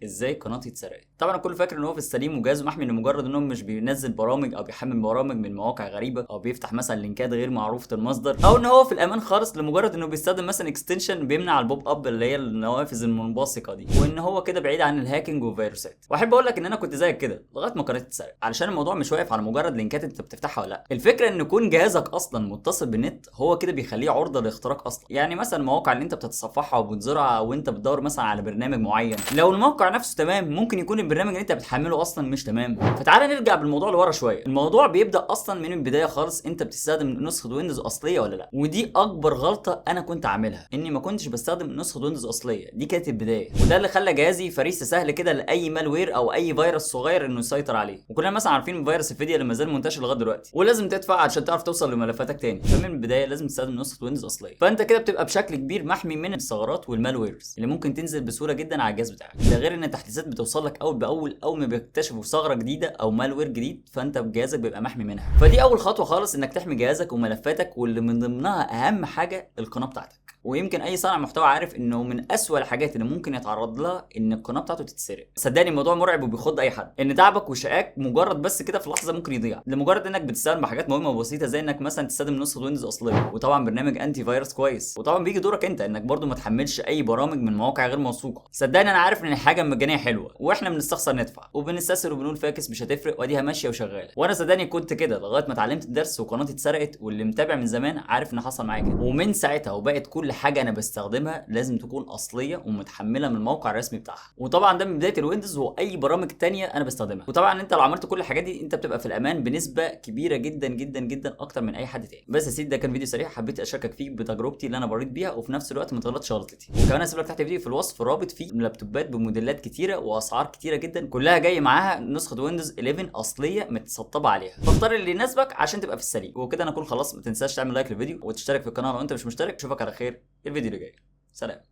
ازاي قناتي اتسرقت. طبعا الكل فاكر ان هو في السليم وجهازه محمي لمجرد انه مش بينزل برامج او بيحمل برامج من مواقع غريبه او بيفتح مثلا لينكات غير معروفه المصدر، او ان هو في الامان خالص لمجرد انه بيستخدم مثلا اكستنشن بيمنع البوب اب اللي هي النوافذ المنبثقه دي، وان هو كده بعيد عن الهاكينج وفيروسات. واحب اقول لك ان انا كنت زيك كده لغايه ما قناتي اتسرقت، علشان الموضوع مش واقف على مجرد لينكات انت بتفتحها ولا لا. الفكره ان يكون جهازك اصلا متصل بالنت هو كده بيخليه عرضه لاختراق اصلا. يعني مثلا المواقع اللي انت بتتصفحها وبتزورها وانت بتدور مثلا على برنامج معين، لو الموقع نفسه تمام ممكن يكون البرنامج اللي انت بتحمله اصلا مش تمام. فتعالى نرجع بالموضوع لورا شويه. الموضوع بيبدا اصلا من البدايه خالص، انت بتستخدم نسخه ويندوز اصليه ولا لا. ودي اكبر غلطه انا كنت عاملها، اني ما كنتش بستخدم نسخه ويندوز اصليه. دي كانت البدايه، وده اللي خلى جهازي فريسه سهل كده لاي مالوير او اي فيروس صغير انه يسيطر عليه. وكلنا مثلا عارفين فيروس الفدية اللي ما زال منتشر لغايه دلوقتي، ولازم تدفع عشان تعرف توصل لملفاتك تاني. فمن البدايه لازم تستخدم نسخه ويندوز اصليه. فانت كده بتبقى بشكل كبير محمي من الثغرات والمالويرز اللي ممكن تنزل بسهوله جدا على الجهاز بتاعك. ده غير ان التحديثات بتوصل لك اول باول اول ما بيكتشفوا ثغره جديده او مالوير جديد، فانت جهازك بيبقى محمي منها. فدي اول خطوه خالص، انك تحمي جهازك وملفاتك، واللي من ضمنها اهم حاجه القناه بتاعتك. ويمكن اي صانع محتوى عارف انه من اسوأ الحاجات اللي ممكن يتعرض لها ان القناه بتاعته تتسرق. صدقني الموضوع مرعب وبيخض اي حد، ان تعبك وشقاك مجرد بس كده في لحظه ممكن يضيع لمجرد انك بتستخدم حاجات مهمه وبسيطه، زي انك مثلا تستخدم نسخه ويندوز اصليه، وطبعا برنامج انتي فيروس كويس. وطبعا بيجي دورك انت انك برضو ما تحملش اي برامج من مواقع غير موثوقه. صدقني انا عارف ان الحاجه المجانيه حلوه، واحنا بنستخسر ندفع وبنستسهل وبنقول فاكس مش هتفرق واديها ماشيه وشغاله. وانا صدقني كنت كده لغايه ما اتعلمت الدرس وقناتي اتسرقت، واللي متابع من زمان عارف ان حصل معايا كده. ومن ساعتها وبقت كل حاجه انا بستخدمها لازم تكون اصليه ومتحمله من الموقع الرسمي بتاعها. وطبعا ده من بدايه الويندوز واي برامج تانية انا بستخدمها. وطبعا انت لو عملت كل الحاجات دي انت بتبقى في الامان بنسبه كبيره جدا جدا جدا اكتر من اي حد تاني. بس يا سيدي ده كان فيديو سريع حبيت اشاركك فيه بتجربتي اللي انا مريت بيها، وفي نفس الوقت ما تغلطش غلطتي. وكمان هسيب لك تحت الفيديو في الوصف رابط فيه لابتوبات بموديلات كتيره واسعار كتيره جدا، كلها جاي معاها نسخه ويندوز 11 اصليه متسطبه عليها. فاختار اللي يناسبك عشان تبقى في السليم. وكده انا اكون خلاص، ما تنساش تعمل لايك للفيديو وتشترك في القناه لو انت مش مشترك. اشوفك على خير الفيديو اللي جاي. سلام.